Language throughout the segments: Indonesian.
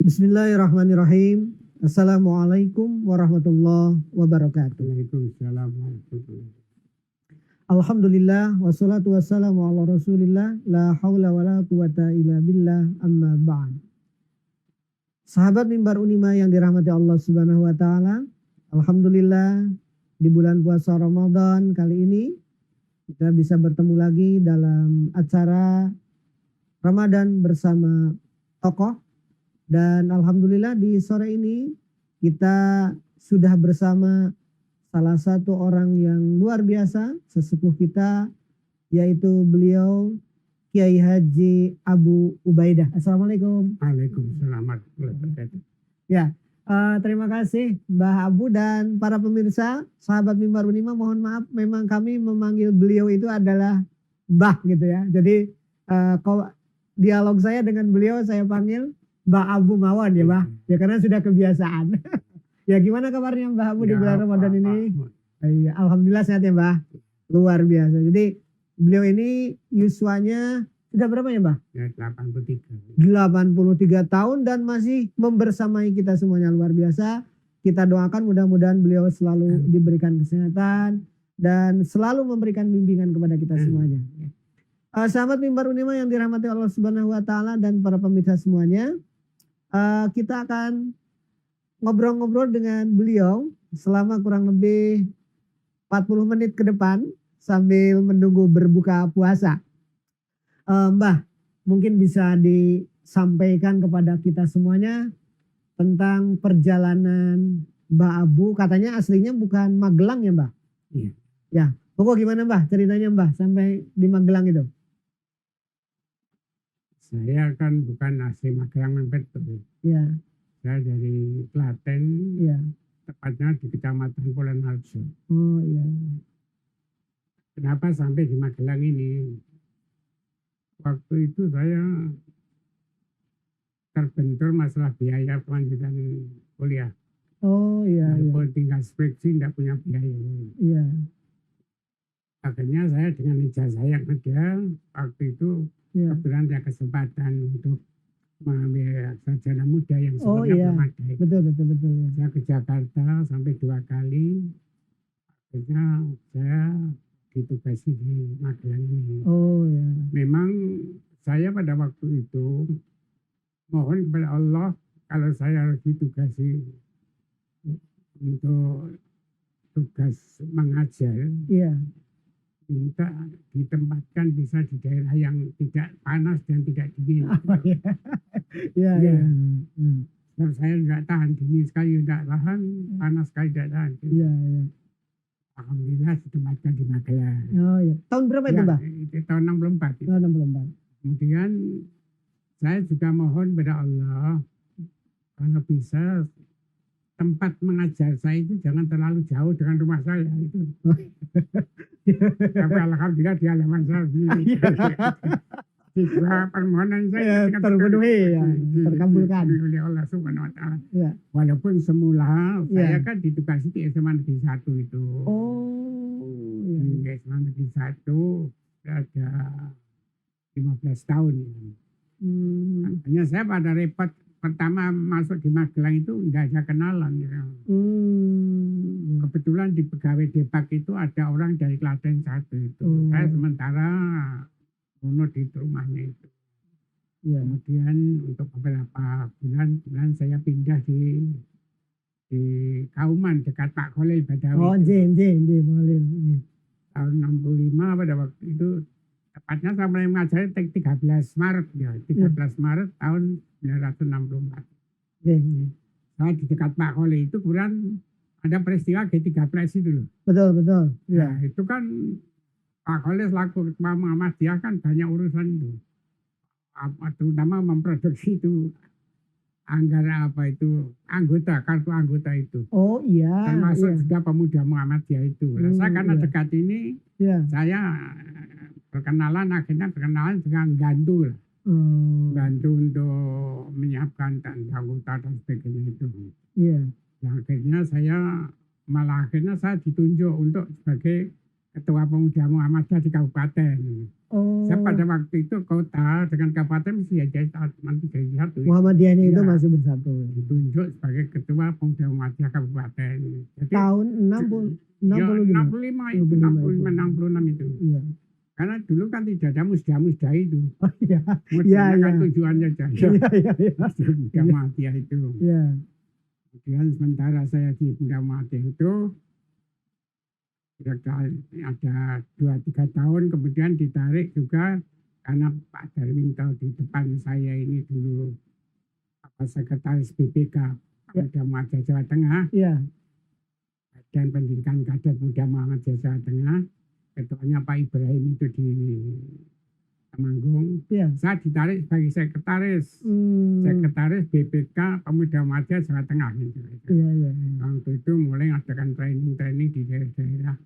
Bismillahirrahmanirrahim. Assalamualaikum warahmatullahi wabarakatuh. Waalaikumsalam warahmatullahi. Alhamdulillah wassalatu wassalamu ala Rasulillah la haula wala quwata illa billah amma ba'd. Sahabat Mimbar Unima yang dirahmati Allah Subhanahu wa taala, alhamdulillah di bulan puasa Ramadan kali ini kita bisa bertemu lagi dalam acara Ramadan bersama tokoh. Dan alhamdulillah di sore ini kita sudah bersama salah satu orang yang luar biasa, sesepuh kita, yaitu beliau Kiai Haji Abu Ubaidah. Assalamualaikum. Waalaikumsalam warahmatullahi wabarakatuh. Ya, terima kasih Mbah Abu dan para pemirsa, sahabat Mimbar Unima, mohon maaf memang kami memanggil beliau itu adalah Mbah gitu ya. Jadi kalau dialog saya dengan beliau saya panggil Mbak Abu Mawon ya Mbah, ya karena sudah kebiasaan. Ya gimana kabarnya Mbah Abu di bulan Ramadan ini? Ya, alhamdulillah sehat ya Mbah, luar biasa. Jadi beliau ini yuswanya sudah berapa ya Mbah? Ya, 83. 83 tahun dan masih membersamai kita semuanya, luar biasa. Kita doakan mudah-mudahan beliau selalu diberikan kesehatan dan selalu memberikan bimbingan kepada kita semuanya. Sahabat Mimbar Unima yang dirahmati Allah Subhanahu wa taala dan para pemirsa semuanya, kita akan ngobrol-ngobrol dengan beliau selama kurang lebih 40 menit ke depan sambil menunggu berbuka puasa. Mbah, mungkin bisa disampaikan kepada kita semuanya tentang perjalanan Mbah Abu. Katanya aslinya bukan Magelang ya Mbah? Iya. Ya, pokok gimana Mbah ceritanya Mbah sampai di Magelang itu? Saya kan bukan asli Magelang Mempet. Ya. Saya dari Klaten, Ya. tepatnya di Kecamatan Polenharjo. Oh iya. Kenapa sampai di Magelang ini? Waktu itu saya terbentur masalah biaya kelanjutan kuliah. Oh iya. Walaupun tinggal skripsi tidak punya biaya. Iya. Akhirnya saya dengan ijazah yang ada waktu itu kebetulan ada kesempatan untuk mengambil sarjana muda yang sebenarnya belum ada. Betul. Ya. Saya ke Jakarta sampai 2 kali. Akhirnya saya ditugasi di Magelang ini. Oh ya. Memang saya pada waktu itu mohon kepada Allah kalau saya harus ditugasi untuk tugas mengajar. Iya. Minta ditempatkan bisa di daerah yang tidak panas dan tidak dingin. Iya. Dan saya nggak tahan dingin sekali tidak tahan, panas sekali tidak tahan. Iya. Alhamdulillah ditempatkan di Magelang. Oh iya. Tahun berapa itu Mbak? Itu tahun 64. Oh, 64. Kemudian saya juga mohon kepada Allah kalau bisa tempat mengajar saya itu jangan terlalu jauh dengan rumah saya itu. Tapi alhamdulillah di halaman saya sendiri. Tiga permohonan saya terpenuhi ya, terkabulkan oleh Allah Subhanahu wa taala. Ya. Walaupun semula saya kan ditugasi di SMA Negeri 1 itu. Oh. Di SMA Negeri 1 ada 15 tahun. Hanya saya pada repot pertama masuk di Magelang itu enggak ada kenalan. Kebetulan di pegawai Depak itu ada orang dari Klaten 1 itu. Saya sementara menurut di rumahnya itu. Ya. Kemudian untuk beberapa bulan saya pindah di Kauman dekat Pak Khalil Badawi. Oh, Khalil. Tahun 65 pada waktu itu tepatnya saya mulai mengajar 13 Maret ya, 13 Maret tahun 1964. Saya di dekat Pak Khalil itu kemudian ada peristiwa G13 itu loh. Betul. Ya. Nah, itu kan Pak Khalil selaku Ketua Muhammadiyah kan banyak urusan itu. Terutama memproduksi itu anggaran kartu anggota itu. Oh iya. Termasuk juga pemuda Muhammadiyah itu. Saya karena dekat ini, saya akhirnya berkenalan dengan Gantu. Bantu untuk menyiapkan anggota dan sebagainya itu. Iya. Yang akhirnya saya ditunjuk untuk sebagai Ketua Pemuda Muhammadiyah di Kabupaten. Saya Oh, pada waktu itu kota dengan kabupaten mesti jadi nanti jadi satu. Muhammadiyahnya itu Iya. masih bersatu. Ditunjuk sebagai ketua pemuda Muhammadiyah kabupaten. Jadi Tahun 60 ya 65. 65 itu 65 66 itu. Iya. Karena dulu kan tidak ada musda-musda itu. Oh iya. Musdanya Iya, kan iya. tujuannya saja. Iya, iya, iya. Pemuda Muhammadiyah itu. Iya. Kemudian sementara saya di pemuda Muhammadiyah itu kira-kira ada 2-3 tahun kemudian ditarik juga karena Pak Darminto di depan saya ini dulu sekretaris BPK Pemuda Muhammadiyah Jawa Tengah Iya. dan pendidikan kader Pemuda Muhammadiyah Jawa Tengah, ketuanya Pak Ibrahim itu di Temanggung. Iya. Saya ditarik sebagai sekretaris sekretaris BPK Pemuda Muhammadiyah Jawa Tengah gitu. Iya, iya, iya. Waktu itu mulai adakan training di daerah-daerah.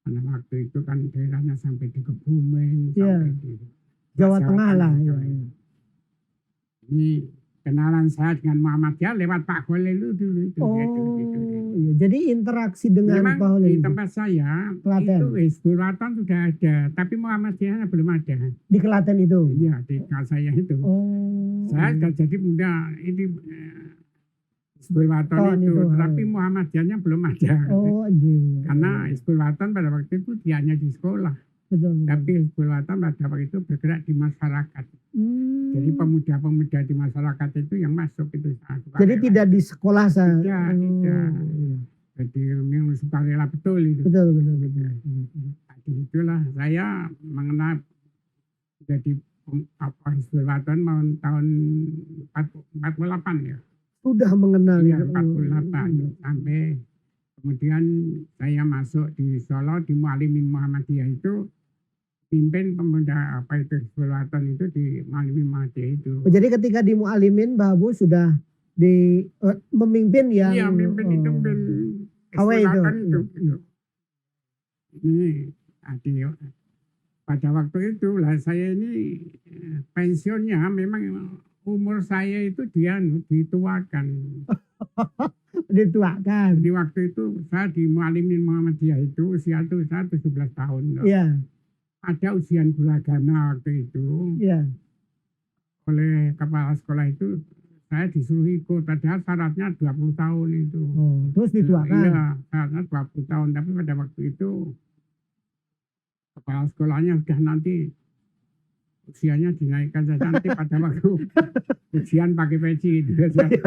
Karena waktu itu kan daerahnya sampai di Kebumen, Iya. sampai di Jawa Tengah lah. Iya, Jawa. iya. Ini kenalan saya dengan Muhammadiyah lewat Pak Khalil dulu itu. Oh, gitu. iya. Jadi interaksi dengan Memang Pak Holil di itu. tempat saya Klaten. itu Hizbul Wathan sudah ada, tapi Muhammadiyahnya belum ada. Di Klaten itu. Iya, di tempat saya itu. Oh. Saya sudah jadi muda ini Hizbul Wathan Tahun itu, itu, tapi Muhammadiyahnya belum ada. Oh, iya. Karena Hizbul Wathan pada waktu itu dia hanya di sekolah, Betul, betul. tapi Hizbul Wathan pada waktu itu bergerak di masyarakat. Jadi Hmm. pemuda-pemuda di masyarakat itu yang masuk itu. Jadi tidak di sekolah saja. Tidak, tidak. Iya. Jadi memang sukarela betul itu. Betul, betul, betul. Di itulah saya mengenal jadi Hizbul Wathan tahun 48 ya. Sudah mengenal Iya, itu. 48 sampai kemudian saya masuk di Solo di Mualimin Muhammadiyah itu pimpin pemuda Hizbul Wathan itu di Mualimin Muhammadiyah itu. Oh, jadi ketika di Mualimin Mbah Abu sudah memimpin yang Iya, mimpin itu mimpin Awe Hizbul itu. Wathan itu. Iya. Ini adik pada waktu itu lah saya ini pensiunnya memang umur saya itu dituakan. Dituakan. Di waktu itu saya di Mualimin Muhammadiyah itu usia itu saya 17 tahun. Loh. Iya, Ada ujian guru agama waktu itu iya. oleh kepala sekolah itu saya disuruh ikut, padahal syaratnya 20 tahun itu. Oh, terus dituakan. Iya, syaratnya 20 tahun, tapi pada waktu itu kepala sekolahnya sudah nanti usianya dinaikkan saja nanti pada waktu ujian pakai peci gitu saja.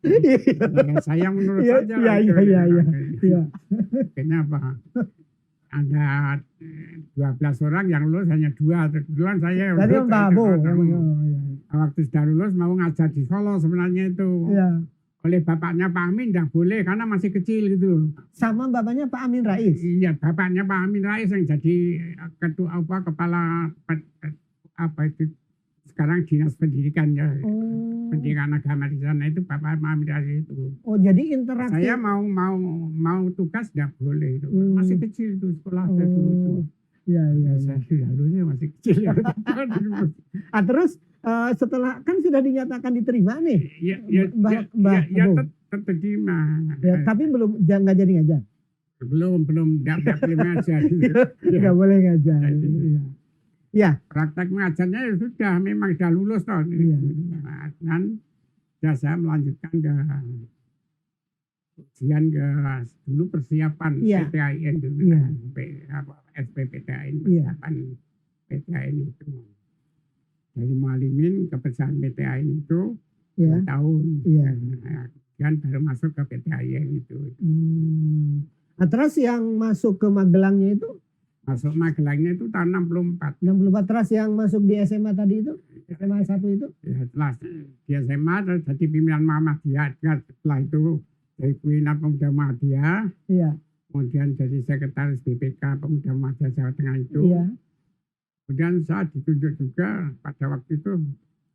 Ya, saya menurut Iya, saja iya, lah itu. iya, iya, iya. Kenapa? Ada 12 orang yang lulus hanya 2. Kebetulan saya Tadi lulus, Mbak Abu. ada- Iya. waktu sudah lulus mau ngajar di Solo sebenarnya itu. Iya. Oleh bapaknya Pak Amin tidak boleh karena masih kecil gitu. Sama bapaknya Pak Amin Rais. Iya, bapaknya Pak Amin Rais yang jadi ketua kepala itu sekarang dinas pendidikan ya. Oh. Pendidikan agama di sana itu Bapak Amin Rais itu. Oh, jadi interaksi. Saya mau tugas tidak boleh itu. Masih kecil itu sekolah saya dulu itu. Oh. Iya, iya, iya. Saya sudah lulusnya masih kecil ya. Ah, terus setelah kan sudah dinyatakan diterima nih. Ya Mbak Abu. tetap diterima. Ya, tapi belum nggak jadi ngajar. Belum tidak boleh ngajar. Nggak boleh ngajar. Jadi, Iya. Ya, praktek mengajarnya ya sudah memang sudah lulus toh. Iya. Dan ya saya melanjutkan ke ujian ke dulu persiapan Iya. PTAIN dulu. Iya. SPPTAIN Iya. persiapan PTAIN itu. Dari Mualimin ke perusahaan PTAIN itu ya. 2 tahun. Iya. Dan baru masuk ke PTAIN itu. Nah, terus yang masuk ke Magelangnya itu Masuk Magelangnya itu tahun 64. 64, terus yang masuk di SMA tadi itu SMA 1 itu Ya, setelah di SMA terus jadi pimpinan Muhammadiyah. Setelah itu dari pimpinan Pemuda Muhammadiyah, iya kemudian jadi sekretaris BPK Pemuda Muhammadiyah Jawa Tengah itu. iya Kemudian saya ditunjuk juga pada waktu itu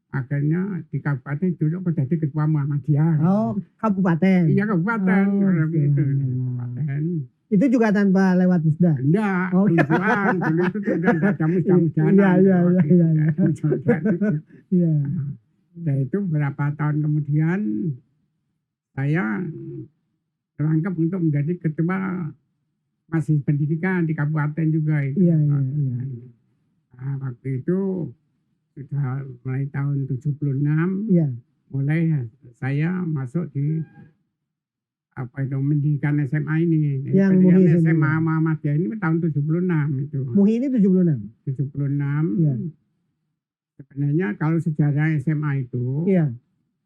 akhirnya di kabupaten ditunjuk menjadi ketua Muhammadiyah. oh kabupaten Iya kabupaten. Oh, Gitu. iya. Kabupaten. itu juga tanpa lewat musda. Enggak, Oh, iya. tujuan. Dulu itu tidak ada musda-musdahan. Iya, iya, iya, iya. Musda-musdahan itu. Iya. Nah itu beberapa tahun kemudian saya terangkap untuk menjadi ketua masih pendidikan di kabupaten juga itu. Iya, iya, iya. Nah, waktu itu sudah mulai tahun 76, Iya. mulai saya masuk di apa itu pendidikan SMA ini. Yang Pendidikan Muhyiddin SMA ini. Muhammadiyah ini tahun 76 itu. Muhi ini 76. 76. Iya. Sebenarnya kalau sejarah SMA itu Iya.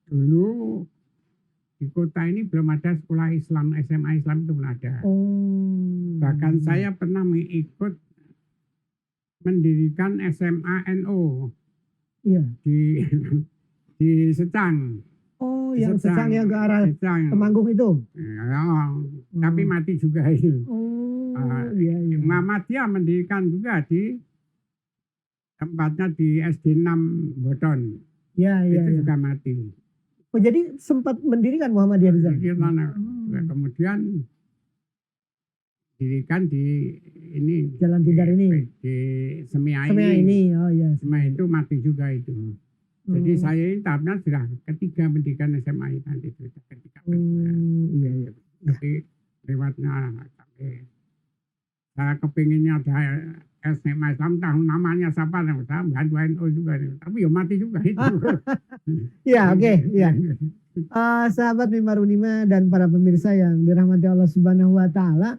dulu di kota ini belum ada sekolah Islam, SMA Islam itu belum ada. Oh. Bahkan saya pernah mengikut mendirikan SMA NU Iya. di Secang. Oh, Di yang Secang yang ke arah Secang. Temanggung itu. Ya, tapi mati juga itu. Oh, Ah, iya iya. Muhammadiyah mendirikan juga di tempatnya di SD 6 Boton. Iya iya. Itu Iya. juga mati. Oh, jadi sempat mendirikan Muhammadiyah di sana. Di sana. Kemudian dirikan di ini Jalan Tidar ini. di Semia Semia ini. ini. Oh iya. Semia itu mati juga itu. Jadi Oh. saya ini tahapnya sudah ketiga pendidikan SMA nanti itu ketiga. Iya iya. Tapi lewatnya sampai saya kepinginnya ada SMA Islam tahun namanya siapa saya bantu NU juga tapi ya mati juga itu. Iya oke. Iya. Sahabat Mimbar Unima dan para pemirsa yang dirahmati Allah Subhanahu wa taala,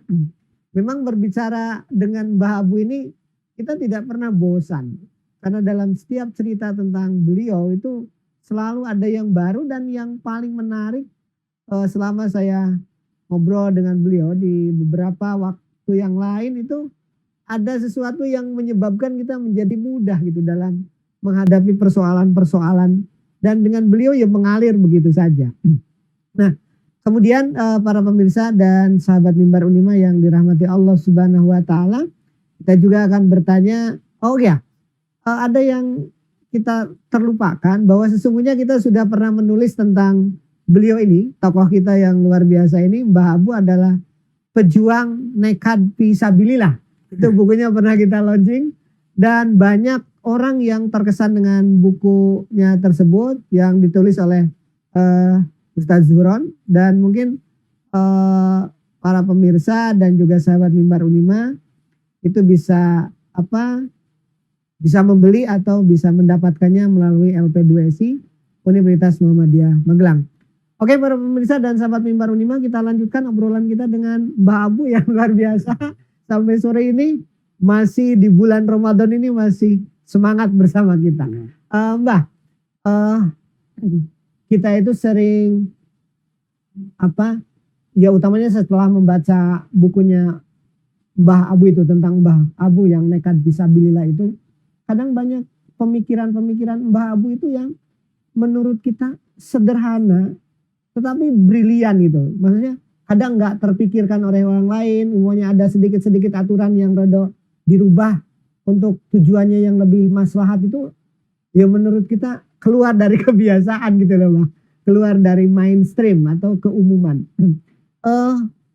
memang berbicara dengan Mbah Abu ini kita tidak pernah bosan. Karena dalam setiap cerita tentang beliau itu selalu ada yang baru dan yang paling menarik selama saya ngobrol dengan beliau di beberapa waktu yang lain itu ada sesuatu yang menyebabkan kita menjadi mudah gitu dalam menghadapi persoalan-persoalan dan dengan beliau ya mengalir begitu saja. Nah, kemudian para pemirsa dan sahabat Mimbar Unima yang dirahmati Allah Subhanahu wa taala, kita juga akan bertanya, oh ya, ada yang kita terlupakan bahwa sesungguhnya kita sudah pernah menulis tentang beliau ini, tokoh kita yang luar biasa ini, Mbah Abu adalah pejuang nekat fisabilillah. Itu bukunya pernah kita launching dan banyak orang yang terkesan dengan bukunya tersebut yang ditulis oleh Ustadz Zuhron dan mungkin para pemirsa dan juga sahabat Mimbar Unima itu bisa bisa membeli atau bisa mendapatkannya melalui LP2SI Universitas Muhammadiyah Magelang. Oke para pemirsa dan sahabat Mimbar Unima, kita lanjutkan obrolan kita dengan Mbah Abu yang luar biasa. Sampai sore ini masih di bulan Ramadan ini masih semangat bersama kita. Mbah, kita itu sering ya utamanya setelah membaca bukunya Mbah Abu itu tentang Mbah Abu yang nekat fisabilillah itu, kadang banyak pemikiran-pemikiran Mbah Abu itu yang menurut kita sederhana tetapi brilian gitu. Maksudnya kadang nggak terpikirkan oleh orang lain, umumnya ada sedikit-sedikit aturan yang rada dirubah untuk tujuannya yang lebih maslahat itu ya menurut kita keluar dari kebiasaan gitu loh Mbah. Keluar dari mainstream atau keumuman.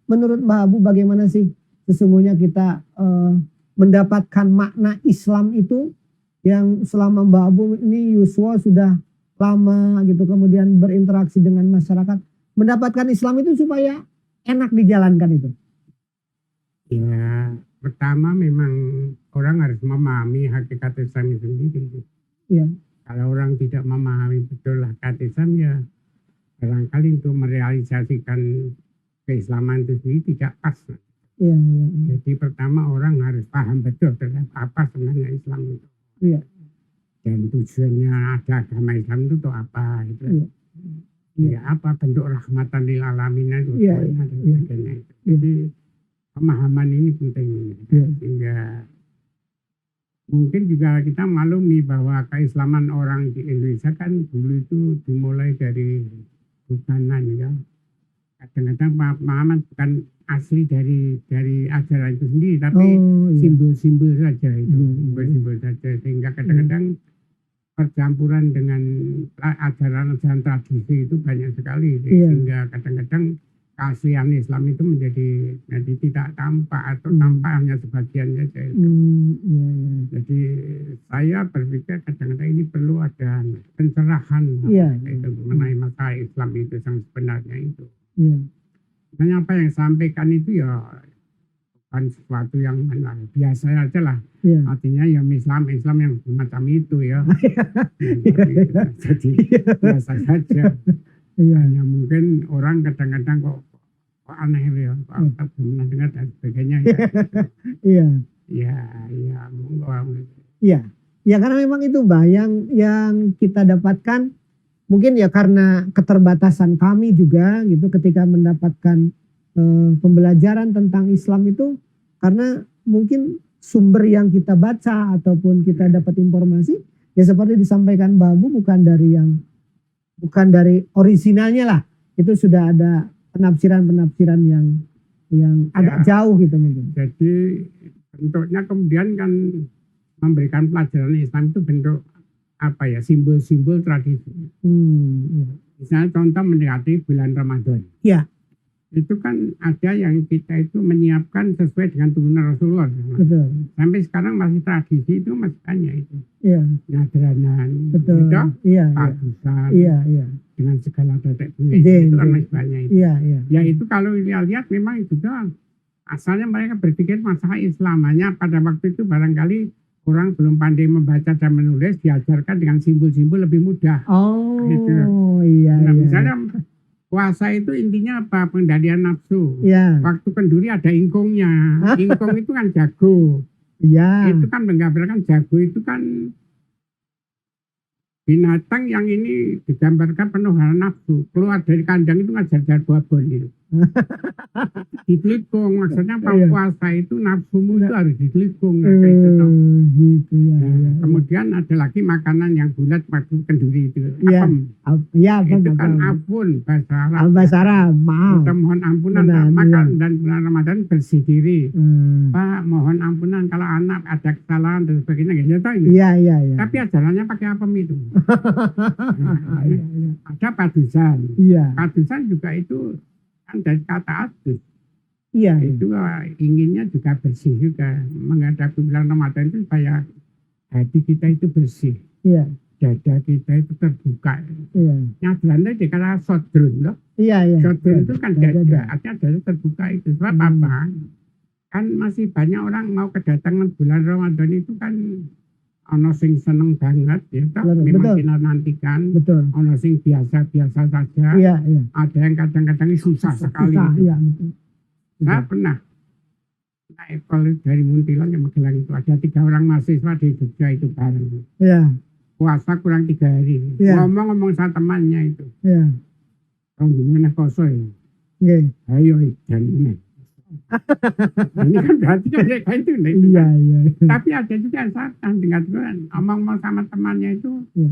Menurut Mbah Abu bagaimana sih sesungguhnya kita mendapatkan makna Islam itu yang selama Mbah Abu ini Yuswa sudah lama gitu kemudian berinteraksi dengan masyarakat, mendapatkan Islam itu supaya enak dijalankan itu? Ya pertama memang orang harus memahami hakikat Islam itu sendiri. Iya. Kalau orang tidak memahami betul hakikat Islam ya barangkali untuk merealisasikan keislaman itu sendiri tidak pas. Iya. Jadi pertama orang harus paham betul terhadap apa sebenarnya Islam itu. Iya. Dan tujuannya ada agama Islam itu untuk apa gitu. Iya. Ya apa bentuk rahmatan lil alamin itu. Iya. Jadi pemahaman ini penting. Iya. Sehingga mungkin juga kita maklumi bahwa keislaman orang di Indonesia kan dulu itu dimulai dari bukanan ya. Kadang-kadang pemahaman bukan asli dari ajaran itu sendiri, tapi simbol-simbol saja itu, simbol-simbol saja, sehingga kadang-kadang percampuran dengan ajaran-ajaran tradisi itu banyak sekali, sehingga kadang-kadang keaslian Islam itu menjadi tidak tampak atau tampak hanya sebagian saja. Jadi saya berpikir kadang-kadang ini perlu ada pencerahan itu mengenai masalah Islam itu yang sebenarnya itu. Makanya apa yang sampaikan itu ya bukan sesuatu yang biasa aja lah. Iya. Artinya ya Islam yang semacam itu ya. Jadi biasa saja. Iya. Hanya mungkin orang kadang-kadang kok aneh ya, kok belum pernah dengar dan sebagainya ya. Iya. Ya, monggo. Iya. Ya karena memang itu Mbah yang kita dapatkan mungkin ya karena keterbatasan kami juga gitu ketika mendapatkan pembelajaran tentang Islam itu, karena mungkin sumber yang kita baca ataupun kita dapat informasi ya seperti disampaikan Mbak Abu bukan dari orisinalnya lah, itu sudah ada penafsiran yang agak jauh gitu mungkin. Jadi bentuknya kemudian kan memberikan pelajaran Islam itu bentuk apa ya, simbol-simbol tradisi. Iya. Misalnya contoh mendekati bulan Ramadan. Iya. Itu kan ada yang kita itu menyiapkan sesuai dengan turunan Rasulullah. Betul. Sampai sekarang masih tradisi itu masih banyak itu. Iya. Nyadranan, Betul. gitu, Iya. padusan, Iya. dengan segala tetek bumi itu kan masih banyak itu. Iya. Ya itu kalau lihat memang juga asalnya mereka berpikir masalah Islam, hanya pada waktu itu barangkali orang belum pandai membaca dan menulis, diajarkan dengan simbol-simbol lebih mudah. Oh, Gitu. iya. Nah, iya. misalnya puasa itu intinya apa? Pengendalian nafsu. Iya. Waktu kenduri ada ingkungnya. Ingkung itu kan jago. Iya. Itu kan menggambarkan jago itu kan binatang yang ini digambarkan penuh dengan nafsu. Keluar dari kandang itu ngajar babon itu. Ditelikung, maksudnya Iya. puasa itu nafsumu itu harus ditelikung. Kayak gitu, toh. Gitu ya. Nah, Iya. kemudian ada lagi makanan yang bulat waktu kenduri itu. Iya. Apem. Iya, Itu kan ampun bahasa Arab. bahasa Arab, maaf. Kita mohon ampunan, Benar, makan iya. dan bulan Ramadan bersih diri. Hmm. Pak, mohon ampunan kalau anak ada kesalahan dan sebagainya. Ya, toh ini. Iya. Tapi ajarannya pakai apem itu. Iya. Ada padusan. Iya. Padusan juga itu kan dari kata adus. Iya. Itu inginnya juga bersih juga. Menghadapi bulan Ramadan itu supaya hati kita itu bersih. Iya. Dada kita itu terbuka. Iya. Nyadrannya dikala sodrun loh. Iya. Sodrun itu kan Dada. dada. Artinya dada terbuka itu. Sebab apa? Kan masih banyak orang mau kedatangan bulan Ramadan itu kan ono sing seneng banget ya toh, Betul. memang kita nantikan. Betul. Ono sing biasa-biasa saja. Iya. Ada yang kadang-kadang susah sekali. Susah, gitu. iya, betul. Saya pernah naik dari Muntilan ke Magelang itu ada 3 orang mahasiswa di Jogja itu bareng. Iya. Puasa kurang 3 hari. Iya. Ngomong sama temannya itu. Iya. Orang gimana koso ya? Nggih. Ayo dan ini. Ini kan berarti kan mereka itu. Iya. Tapi ada juga yang salah dengan ngomong sama temannya itu. Iya.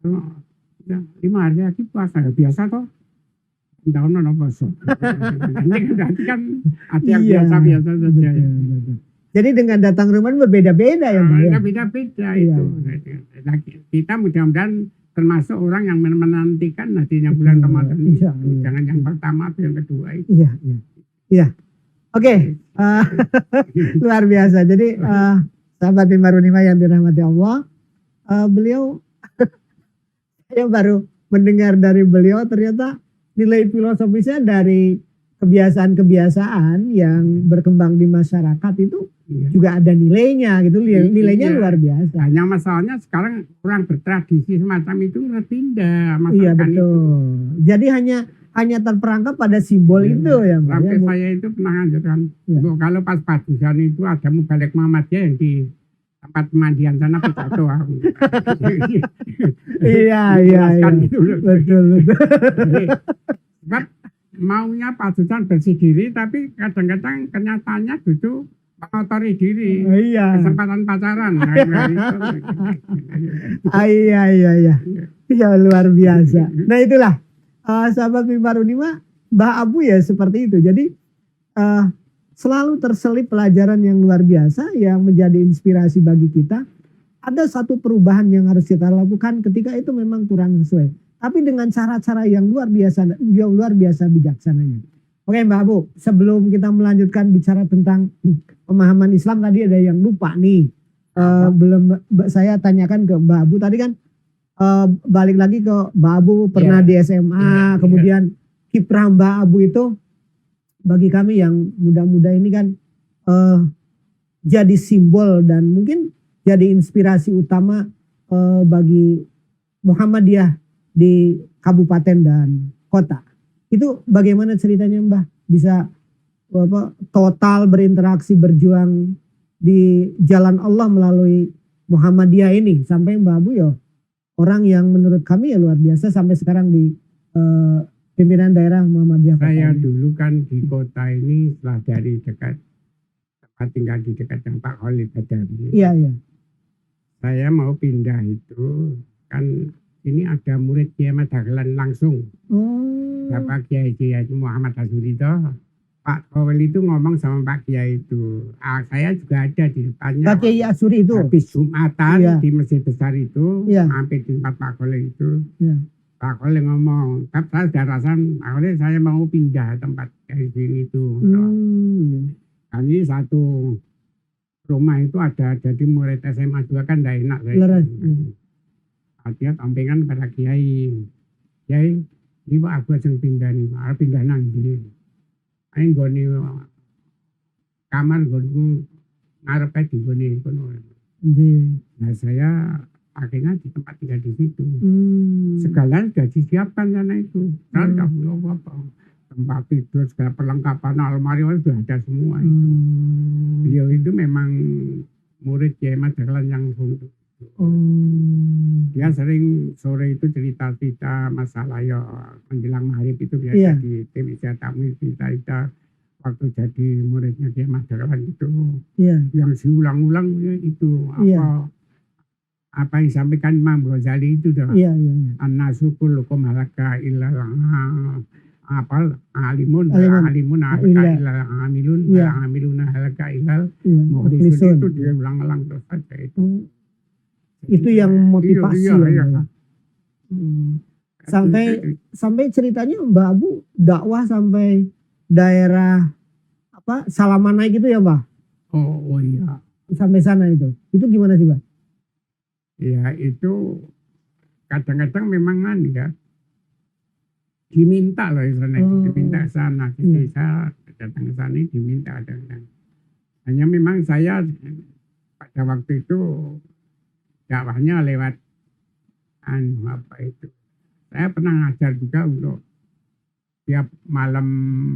Oh, ya, 5 hari lagi puasa ya biasa toh. Tahun no poso. Ini kan berarti kan ada yang Iya. biasa-biasa saja. Betul. Jadi dengan datang Ramadan berbeda-beda ya, Mbak, ya? Beda-beda Iya. itu. Kita mudah-mudahan termasuk orang yang menantikan nantinya bulan Ramadan itu. Insya Allah. Jangan yang pertama atau yang kedua itu. Iya. Oke, luar biasa. Jadi sahabat Bimarunima yang dirahmati Allah, beliau saya baru mendengar dari beliau ternyata nilai filosofisnya dari kebiasaan-kebiasaan yang berkembang di masyarakat itu Iya. juga ada nilainya gitu. Nilainya Iya. luar biasa. Hanya masalahnya sekarang orang bertradisi semacam itu ngerti enggak Iya masakan itu. betul. Jadi hanya terperangkap pada simbol Iya. itu ya, Mbak. Sampai Ya, Bu. saya itu pernah ngajarkan, Iya. Bu, kalau pas padusan itu ada Mubalik Muhammadiyah yang di tempat pemandian sana pidato aku. Iya. Menjelaskan gitu loh. Betul. Sebab maunya padusan bersih diri, tapi kadang-kadang kenyataannya justru mengotori diri. Iya. Kesempatan pacaran. Nah, itu. Iya. Ya luar biasa. Nah itulah sahabat Bimarunima, Mbah Abu ya seperti itu. Jadi selalu terselip pelajaran yang luar biasa yang menjadi inspirasi bagi kita. Ada satu perubahan yang harus kita lakukan ketika itu memang kurang sesuai. Tapi dengan cara-cara yang luar biasa bijaksananya. Oke Mbak Abu, sebelum kita melanjutkan bicara tentang pemahaman Islam, tadi ada yang lupa nih. Belum saya tanyakan ke Mbak Abu tadi kan, balik lagi ke Mbak Abu pernah di SMA, kemudian kiprah Mbak Abu itu bagi kami yang muda-muda ini kan jadi simbol dan mungkin jadi inspirasi utama bagi Muhammadiyah di kabupaten dan kota. Itu bagaimana ceritanya Mbah bisa total berinteraksi berjuang di jalan Allah melalui Muhammadiyah ini sampai Mbah Abu ya orang yang menurut kami ya luar biasa sampai sekarang di pimpinan daerah Muhammadiyah. Saya dulu kan di kota ini setelah dari dekat tempat tinggal di dekat yang Pak Khalid Badawi. Iya, iya. Saya mau pindah itu kan ini ada murid Kiai Madagelan langsung. Bapak Kiai Muhammad Hasuri itu Pak Khalid itu ngomong sama Pak Kiai itu. Saya juga ada di depannya. Pak Kiai Asuri itu. Habis Jumatan Iya. di masjid besar itu, Iya. hampir di tempat Pak Khalid itu. Iya. Pak Khalid ngomong, tapi saya sudah rasakan, Pak Khalid saya mau pindah tempat dari sini itu. Kami satu rumah itu ada jadi murid SMA 2 kan tidak enak. Leres. Dia tampingan pada Kiai. Kiai, ini Pak aku yang pindah nih, Pak pindah nanti. Ayo goni kamar goni ngarep di goni kono. Nah saya akhirnya di tempat tinggal di situ. Segala sudah disiapkan sana itu. Saya tidak perlu apa-apa. Tempat tidur, segala perlengkapan, almari sudah ada semua itu. Beliau itu memang murid Kiai Madagelan yang untuk. Dia sering sore itu cerita-cerita masalah ya menjelang maghrib itu biasa di TV tamu cerita waktu jadi muridnya Kiai Madagelan itu. Yang diulang-ulang itu apa yang disampaikan Imam Ghazali itu dah. An-nasu kullukum halaka illa alimun halaka illa amiluna halaka illa mukhlisun itu dia ulang-ulang terus saja itu. Itu yang motivasi. Iya. Sampai ceritanya Mbak Abu dakwah sampai daerah Salamana gitu ya Mbak? Oh iya. Sampai sana itu. Itu gimana sih Mbak? Ya itu kadang-kadang memang ya diminta loh sana diminta ke sana. Jadi saya datang ke sana diminta kadang-kadang. Hanya memang saya pada waktu itu dakwahnya lewat saya pernah ngajar juga untuk tiap malam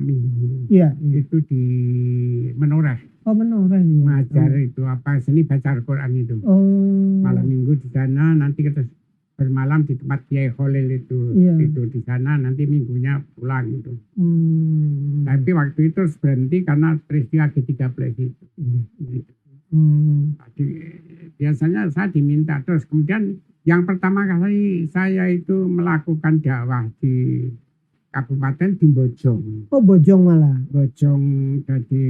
minggu itu di Menoreh. Menoreh. Ngajar itu seni baca Al-Quran itu. Malam minggu di sana, nanti kita bermalam di tempat Kiai Khalil itu. Itu di sana, nanti minggunya pulang itu. Tapi waktu itu berhenti karena peristiwa G13 itu. Jadi, biasanya saya diminta terus. Kemudian yang pertama kali saya itu melakukan dakwah di kabupaten di Bojong. Bojong malah. Bojong dari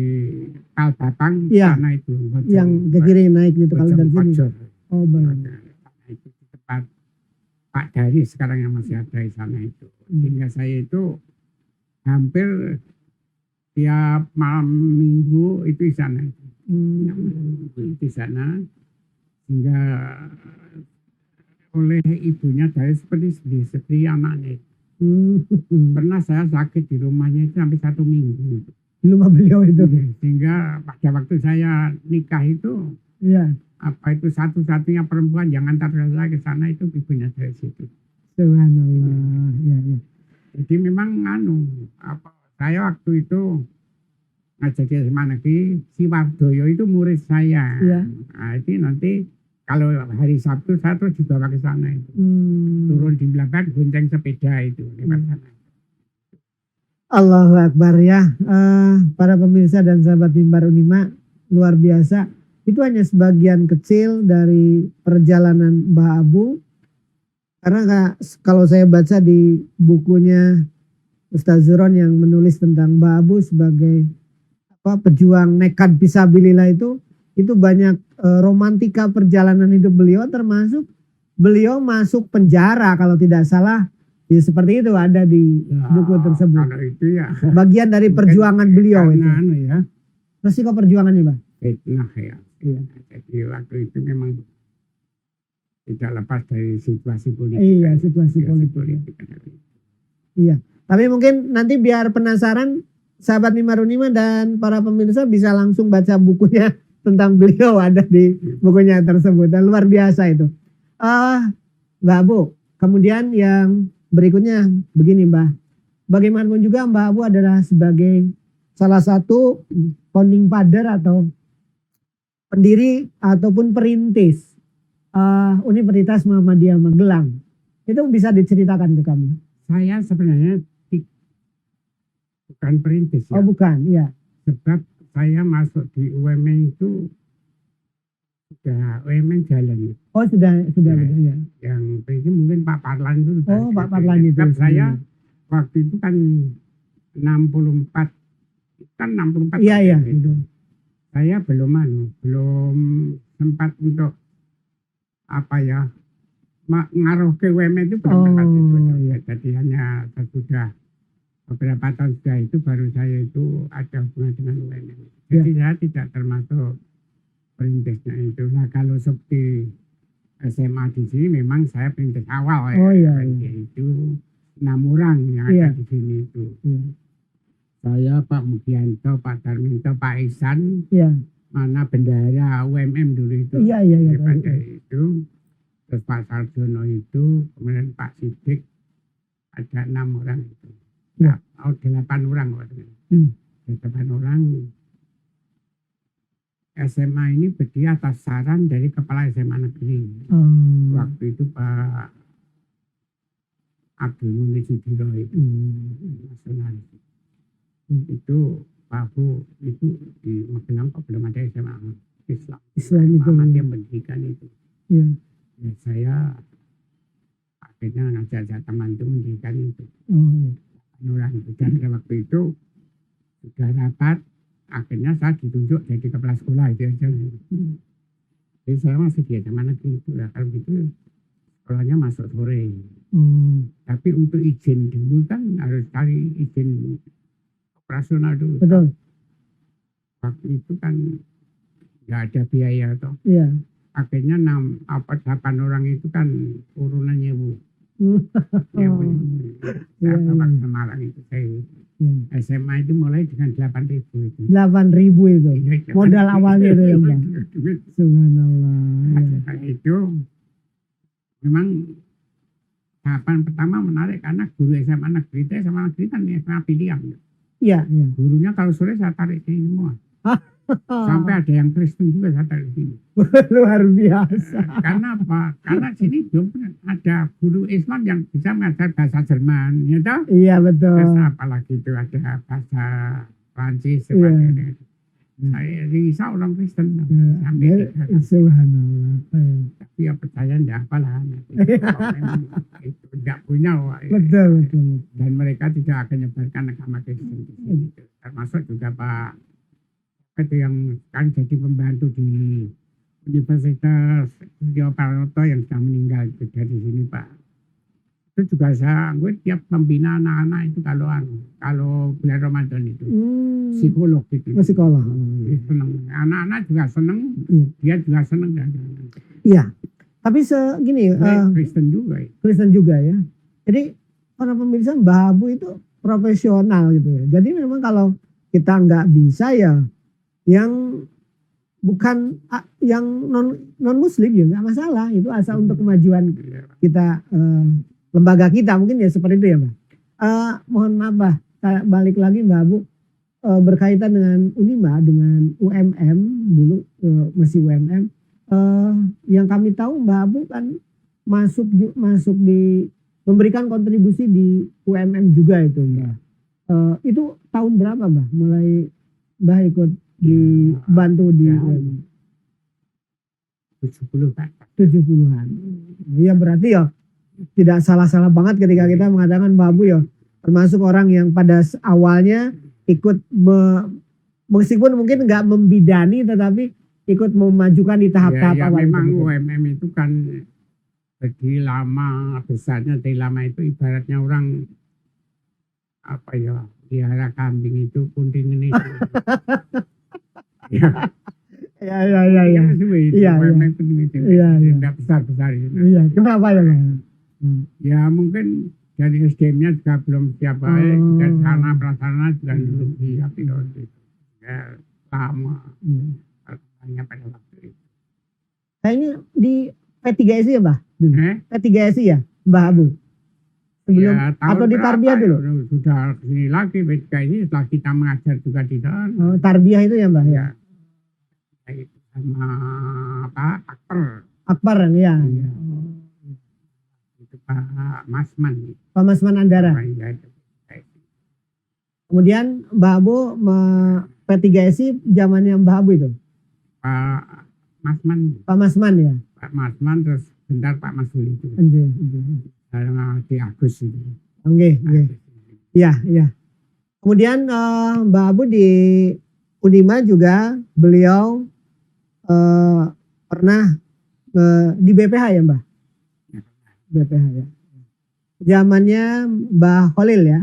Kalbatang sana itu. Bojong, yang ke kiri naik gitu kalau dari sini. Benar. Itu di tempat Pak Dari sekarang yang masih ada di sana itu. Sehingga saya itu hampir tiap malam minggu itu di sana. Di sana hingga oleh ibunya dari seperti anaknya. Pernah saya sakit di rumahnya itu sampai 1 minggu. Di rumah beliau itu. Sehingga pada waktu saya nikah itu, itu satu-satunya perempuan yang antar saya ke sana itu ibunya dari situ. Subhanallah. Jadi memang saya waktu itu ngajar di SMA Negeri, si Wardoyo itu murid saya. Nah, itu nanti kalau hari Sabtu saya terus dibawa ke sana itu. Turun di belakang gonceng sepeda itu lewat sana. Allahu Akbar ya. Para pemirsa dan sahabat Mimbar Unima, luar biasa. Itu hanya sebagian kecil dari perjalanan Mbah Abu. Karena kalau saya baca di bukunya Ustaz Zuron yang menulis tentang Mbah Abu sebagai pejuang nekat fisabilillah itu banyak romantika perjalanan hidup beliau, termasuk beliau masuk penjara kalau tidak salah ya, seperti itu ada di buku tersebut. Kalau itu ya bagian dari perjuangan beliau itu. Resiko perjuangannya Pak. Fitnah ya. Jadi waktu itu memang tidak lepas dari situasi politik. Iya, situasi politik. Iya. Tapi mungkin nanti biar penasaran sahabat Nimarunima dan para pemirsa bisa langsung baca bukunya tentang beliau, ada di bukunya tersebut dan luar biasa itu. Mbak Abu, kemudian yang berikutnya begini Mbak, bagaimanapun juga Mbak Abu adalah sebagai salah satu founding father atau pendiri ataupun perintis Universitas Muhammadiyah Magelang. Itu bisa diceritakan ke kami. Saya sebenarnya bukan perintis ya. Oh bukan, ya. Sebab saya masuk di UMN itu sudah UMN jalan. Oh sudah Ya. ya. Yang perintis mungkin Pak Parlan itu. Oh Pak Parlan itu. Sebab saya waktu itu kan 64 kan 64. Iya itu. Saya belum sempat untuk ngaruh ke UMN itu belum sempat itu. Ya, jadi hanya sudah beberapa tahun sudah itu baru saya itu ada hubungan dengan UMN. Jadi saya tidak termasuk perintisnya itu. Nah kalau seperti SMA di sini memang saya perintis awal ya. Itu 6 orang yang ada di sini itu. Saya, Pak Mugianto, Pak Darminto, Pak Ihsan, mana bendahara UMM dulu itu. Daripada itu, terus Pak Sarjono itu, kemudian Pak Sidik, ada 6 orang itu. 8 orang. 8 orang. SMA ini berdiri atas saran dari Kepala SMA Negeri. Waktu itu Pak Abdul Munis Sudiro itu, nasionalis. Itu Pak Bu itu di Magelang kok belum ada SMA Islam itu yang mendirikan itu. Ya, saya akhirnya ngajak teman itu mendirikan itu. Orang itu dan waktu itu sudah rapat, akhirnya saya ditunjuk jadi kepala sekolah itu aja. Jadi saya masih di SMA Negeri itu lah. Kalau gitu sekolahnya masuk sore. Tapi untuk izin dulu kan harus cari izin operasional dulu. Betul. Waktu itu kan nggak ada biaya toh. Iya. Akhirnya 8 orang itu kan urunannya Bu. Bapak Semarang itu saya. SMA itu mulai dengan 8.000 itu. 8.000 itu. Modal awalnya itu ya Mbak. Subhanallah. Itu memang tahapan pertama menarik karena guru SMA Negeri itu kan SMA pilihan. Iya. Gurunya kalau sore saya tarik sini semua. Sampai ada yang Kristen juga saya tarik sini. Luar biasa. Karena apa? Karena sini belum ada guru Islam yang bisa mengajar bahasa Jerman, ya toh? Iya betul. Terus apalagi itu ada bahasa Prancis sebagainya. Saya risau orang Kristen. Subhanallah. Tapi ya percaya enggak apalah. Itu enggak punya. Betul. Dan mereka tidak akan menyebarkan agama Kristen di sini. Termasuk juga Pak itu yang kan jadi pembantu di Universitas Rio Paroto yang sudah meninggal itu dari sini Pak. Itu juga gue tiap membina anak-anak itu kalau bulan Ramadan itu psikolog gitu. Psikolog. Seneng. Anak-anak juga seneng, dia juga seneng. Iya. Tapi segini Kristen juga. Kristen juga ya. Jadi para pemirsa Mbah Abu itu profesional gitu ya. Jadi memang kalau kita nggak bisa ya yang bukan yang non muslim ya nggak masalah, itu asal untuk kemajuan kita lembaga kita mungkin ya seperti itu ya Mbak. Mohon maaf Mbak, saya balik lagi Mbak Abu berkaitan dengan Unima, dengan UMM dulu masih UMM. Yang kami tahu Mbak Abu kan masuk di memberikan kontribusi di UMM juga itu Mbak. Itu tahun berapa Mbak mulai Mbak ikut dibantu di 70-an. Ya berarti ya tidak salah-salah banget ketika kita mengatakan Mbak Abu ya termasuk orang yang pada awalnya ikut meskipun mungkin nggak membidani tetapi ikut memajukan di tahap-tahap awal. Memang UMM itu kan bagi lama besarnya dari lama itu ibaratnya orang pelihara kambing itu kuntingin itu. Iya. Tidak besar-besar itu. Iya, kenapa ya Bang? Ya mungkin dari SDM-nya juga belum siap baik, dan sarana prasarana juga belum siap itu. Ya, lama hanya pada waktu itu. Kayaknya di P3SI ya Mbah? P3SI ya Mbah Abu? Sebelum Ya, tahun atau di berapa Tarbiyah dulu? ya, sudah sini lagi P3 ini setelah kita mengajar juga di sana. Oh, Tarbiyah itu ya Mbah ya? Ya, itu sama apa Akbar ya. Iya. Itu Pak Masman. Pak Masman Andara. Iya, itu. Kemudian Mbah Abu P3SI zamannya Mbah Abu itu? Pak Masman. Pak Masman ya? Pak Masman terus bentar Pak Masuli itu. Di Agus itu. Oke. Iya. Kemudian Mbah Abu di Unima juga beliau pernah di BPH ya Mbah? BPH ya. Zamannya Mbah Khalil ya?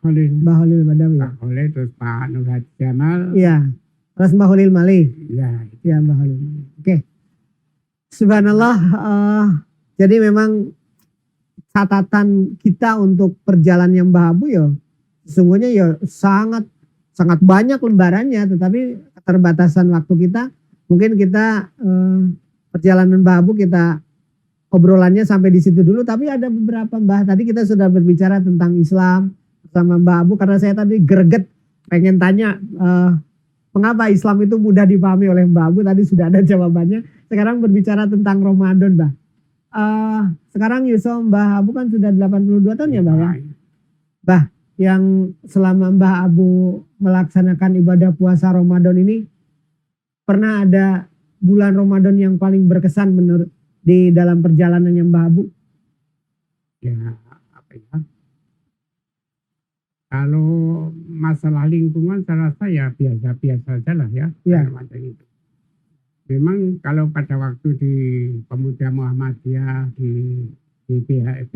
Mbah Khalil Badawi ya? Pak Khalil terus Pak Nur Hadi Jamal. Iya. Terus Mbah Khalil Mali. Iya. Mbah Khalil. Oke. Subhanallah. Jadi memang catatan kita untuk perjalanannya Mbah Abu ya sesungguhnya ya sangat banyak lembarannya, tetapi keterbatasan waktu kita mungkin kita perjalanan Mbah Abu kita obrolannya sampai di situ dulu. Tapi ada beberapa Mbah, tadi kita sudah berbicara tentang Islam sama Mbah Abu karena saya tadi greget pengen tanya mengapa Islam itu mudah dipahami oleh Mbah Abu, tadi sudah ada jawabannya. Sekarang berbicara tentang Ramadan Mbah. Sekarang Yusuf Mbah Abu kan sudah 82 tahun ya Mbah ya? Mbah, yang selama Mbah Abu melaksanakan ibadah puasa Ramadan ini pernah ada bulan Ramadan yang paling berkesan menurut di dalam perjalanannya Mbah Abu? Ya, apa ya? Kalau masalah lingkungan saya rasa ya biasa-biasa saja lah ya. Ramadan itu. Memang kalau pada waktu di Pemuda Muhammadiyah di BPK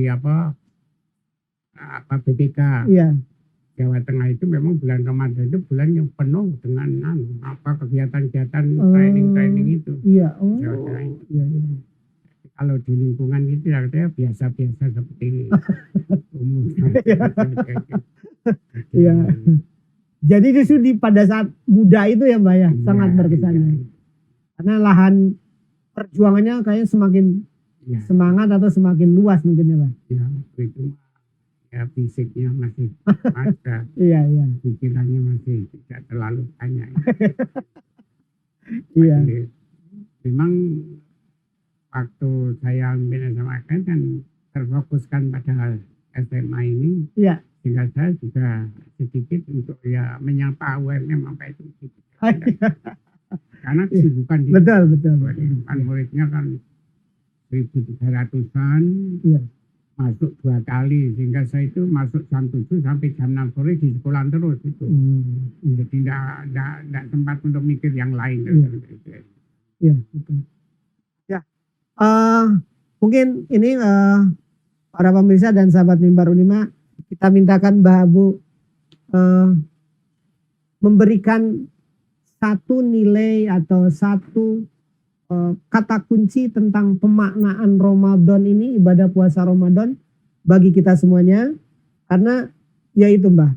Jawa Tengah itu memang bulan Ramadan itu bulan yang penuh dengan kegiatan-kegiatan training itu. Iya. Jawa Tengah itu. Kalau di lingkungan itu ya biasa-biasa seperti umum. Iya. Jadi justru pada saat muda itu ya Mbak ya sangat berkesan. Karena lahan perjuangannya kayaknya semakin semangat atau semakin luas mungkin ya Pak? Ya itu ya fisiknya masih ada. Iya. Pikirannya masih tidak terlalu banyak. Iya. Memang waktu saya ambil SMA kan terfokuskan pada SMA ini. Iya. Sehingga saya juga sedikit untuk ya menyapa UMM apa itu. Karena kesibukan di betul. muridnya kan 1.300-an, masuk 2 kali sehingga saya itu masuk jam 7 sampai jam 6 sore di sekolah terus itu. Jadi tidak sempat untuk mikir yang lain. Iya, betul. Ya, mungkin ini para pemirsa dan sahabat Mimbar Unima, kita mintakan Mbah Abu memberikan satu nilai atau satu kata kunci tentang pemaknaan Ramadan ini, ibadah puasa Ramadan bagi kita semuanya. Karena ya itu Mbah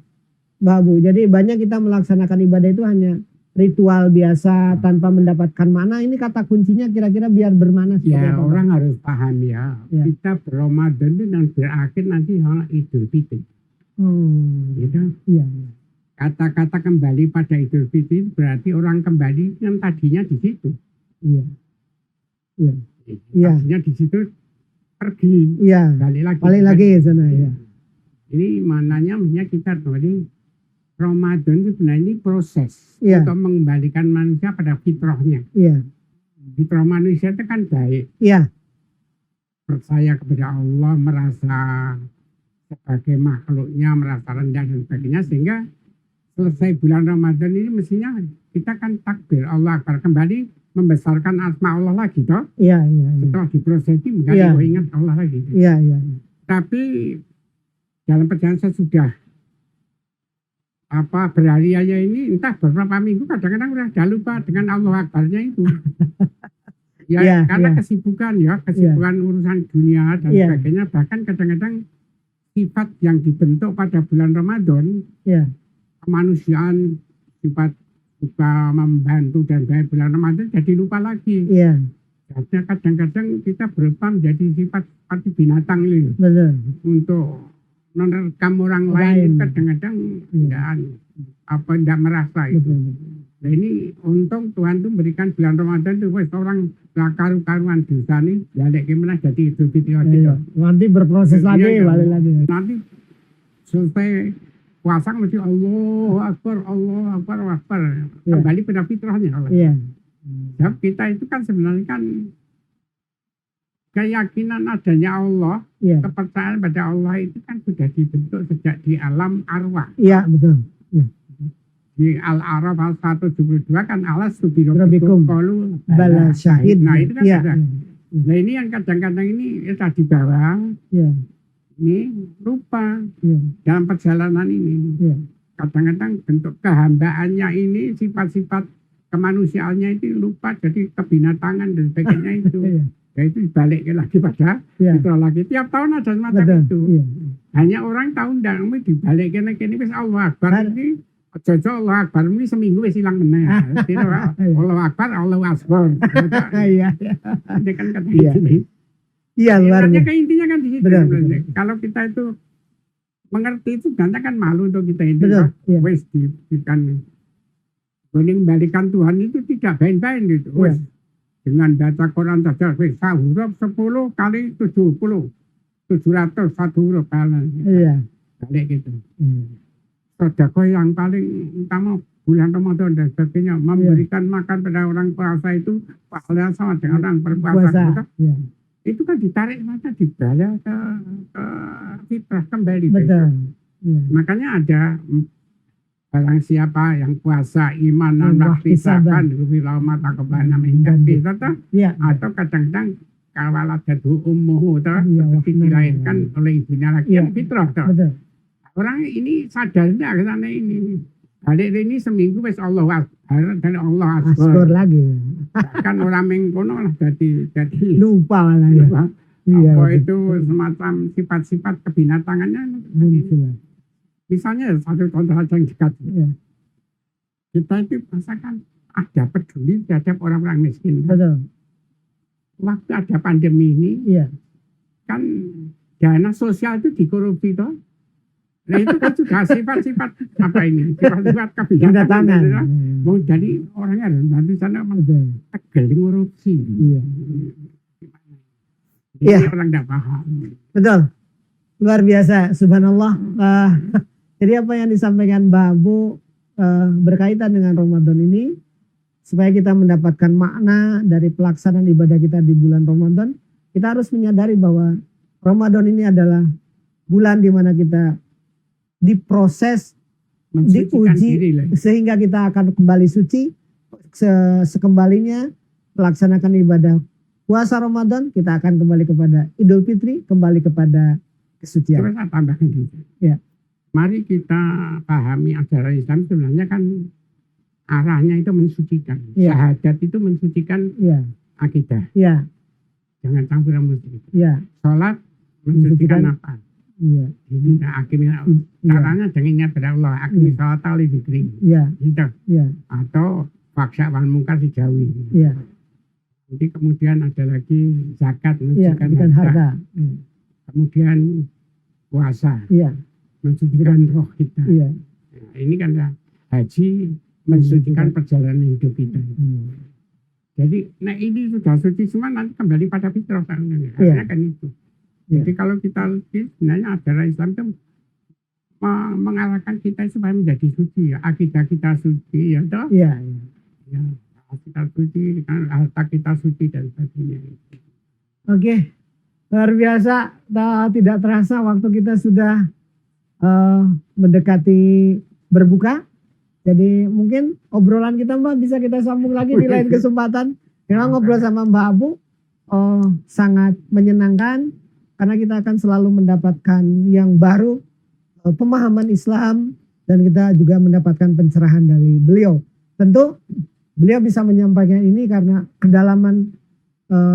Abu, jadi banyak kita melaksanakan ibadah itu hanya ritual biasa tanpa mendapatkan makna. Ini kata kuncinya kira-kira biar bermakna seperti ya, apa? orang harus paham ya. Kita Ramadan itu dan berakhir nanti soal Idul Fitri. Gitu? Iya. Kata-kata kembali pada Idul Fitri berarti orang kembali yang tadinya di situ. Iya. Tadinya di situ pergi. Iya. Balik lagi ke sana ya. Ini mananya maksudnya kita kembali Ramadan itu sebenarnya ini proses untuk mengembalikan manusia pada fitrahnya. Iya. Fitrah manusia itu kan baik. Iya. Percaya kepada Allah, merasa sebagai makhluknya, merasa rendah dan sebagainya, sehingga selesai bulan Ramadan ini mestinya kita kan takbir Allah Akbar, kembali membesarkan asma Allah lagi toh. Iya. Setelah diprosesi menjadi ingat Allah lagi. Iya. Tapi dalam perjalanan sesudah berhari aja ini entah beberapa minggu kadang-kadang udah lupa dengan Allah Akbarnya itu. Karena kesibukan urusan dunia dan sebagainya, bahkan kadang-kadang sifat yang dibentuk pada bulan Ramadan, Ya. kemanusiaan, sifat suka membantu dan baik bulan Ramadan jadi lupa lagi. Iya, Karena kadang-kadang kita berubah menjadi sifat seperti binatang ini. betul. Untuk menerkam orang Lain. lain itu kadang-kadang tidak merasa itu. Betul. Nah ini untung Tuhan tuh berikan bulan Ramadan tuh wes orang karu-karuan dosa nih balik gimana jadi Idul Fitri Iya. Nanti berproses lagi, Iya, balik lagi. nanti selesai puasa mesti Allahu Akbar, Allahu Akbar, Allahu Akbar. Iya. Kembali pada fitrahnya. Iya. Sebab kita itu kan sebenarnya kan keyakinan adanya Allah, Iya. kepercayaan pada Allah itu kan sudah dibentuk sejak di alam arwah. Iya, betul. Di Al-Araf al 172 kan Allah Rabbikum subhanahu qalu Bala syahid. Nah itu kan Iya. ada. Nah ini yang kadang-kadang ini kita di bawah Iya. ini lupa Iya. dalam perjalanan ini. Iya. Kadang-kadang bentuk kehambaannya ini sifat-sifat kemanusiaannya itu lupa jadi kebinatangan dan sebagainya itu. Iya. Ya itu balik lagi pada Iya. itu lagi. Tiap tahun ada semacam Betul. itu. Iya. Hanya orang tahu ndang dibalik kene wis Allah Akbar ini Jojo Allah Akbar ini seminggu wis ilang meneh. Tidak, Allah Akbar, Allah Akbar. Iya. Ini kan kata Iya. gitu. Iya, luar Intinya biasa. intinya kan di situ. Betul, sebenarnya. betul. Kalau kita itu mengerti itu ganteng kan malu untuk kita itu. Betul. Iya. Wes diberikan mengembalikan Tuhan itu tidak main-main gitu. Iya. Wes dengan baca Quran saja wes huruf 10 kali 70. 700 satu huruf kalah. Iya. Balik gitu. Iya. Sedekah yang paling utama bulan Ramadan dan sebagainya memberikan makan pada orang puasa itu pahala sama dengan orang berpuasa. Puasa. Iya. Itu kan ditarik maka dibalas ke fitrah kembali. Betul. Iya. Makanya ada barang siapa yang puasa iman dan Wahtisaban. waktisaban wilau mata kebana menjadi Iya. atau kadang-kadang kawalat jadu umuhu Iya, seperti dilahirkan oleh ibunya lagi Iya. yang fitrah. Betul. Orang ini sadarnya ke sana ini. Balik ini seminggu wis Allah Akbar dan Allah Askor Akbar. lagi. Kan orang mengkono lah jadi Lupa malah ya. apa Iya. itu semacam sifat-sifat kebinatangannya. Muncul. Misalnya satu contoh saja yang dekat. Iya. Kita itu merasakan ada peduli terhadap orang-orang miskin. Betul. Waktu ada pandemi ini Iya. kan dana sosial itu dikorupsi toh. Nah itu kan juga sifat-sifat apa ini? Sifat-sifat Tanda tangan. kebinatangan. Mau jadi orangnya nanti sana Betul. tegel korupsi. Iya. Jadi Iya. orang tidak paham. Betul. Luar biasa. Subhanallah. Jadi apa yang disampaikan Mbak Abu berkaitan dengan Ramadan ini supaya kita mendapatkan makna dari pelaksanaan ibadah kita di bulan Ramadan, kita harus menyadari bahwa Ramadan ini adalah bulan di mana kita diproses, Mensucikan diuji, diri lah. sehingga kita akan kembali suci. Sekembalinya melaksanakan ibadah puasa Ramadan, kita akan kembali kepada Idul Fitri, kembali kepada kesucian. Terus saya tambahkan gitu. Ya. Mari kita pahami ajaran Islam sebenarnya kan arahnya itu mensucikan. Ya. Syahadat itu mensucikan Iya, akidah. iya, Jangan campur musik. iya, Sholat mensucikan Mensucikan. apa? iya, Ini akhirnya iya, caranya dengan pada Allah. Akhirnya sholat tali dikri. iya, Gitu. iya, Atau faksa wal mungkar dijauhi. iya, Jadi kemudian ada lagi zakat iya, mensucikan bukan harta. harta. Kemudian puasa Iya, mensucikan roh kita. iya, Nah, ini kan ya, haji mensucikan perjalanan hidup kita. Jadi, nah ini sudah suci semua nanti kembali pada fitrah. Artinya kan itu. Iya. Jadi kalau kita lihat sebenarnya ajaran Islam itu mengarahkan kita supaya menjadi suci. Ya. Akidah kita suci, ya toh. iya, Ya, kita suci, harta kita suci dan sebagainya. Oke, luar biasa. Tidak terasa waktu kita sudah mendekati berbuka. Jadi mungkin obrolan kita Mbak bisa kita sambung lagi di lain kesempatan. Memang ngobrol sama Mbak Abu sangat menyenangkan karena kita akan selalu mendapatkan yang baru, pemahaman Islam, dan kita juga mendapatkan pencerahan dari beliau. Tentu beliau bisa menyampaikan ini karena kedalaman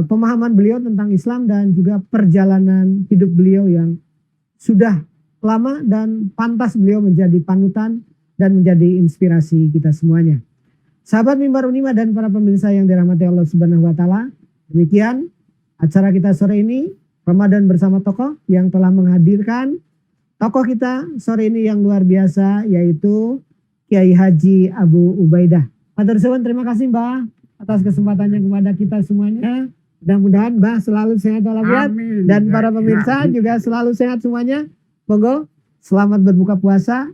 pemahaman beliau tentang Islam dan juga perjalanan hidup beliau yang sudah lama dan pantas beliau menjadi panutan dan menjadi inspirasi kita semuanya. Sahabat Mimbar Unima dan para pemirsa yang dirahmati Allah Subhanahu wa taala, demikian acara kita sore ini, Ramadan bersama tokoh yang telah menghadirkan tokoh kita sore ini yang luar biasa, yaitu Kiai Haji Abu Ubaidah. Matur suwun, terima kasih Mbah atas kesempatannya kepada kita semuanya. Mudah-mudahan Mbah selalu sehat walafiat dan para pemirsa juga selalu sehat semuanya. Monggo selamat berbuka puasa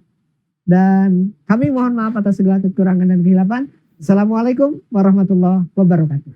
dan kami mohon maaf atas segala kekurangan dan kehilapan. Assalamualaikum warahmatullahi wabarakatuh.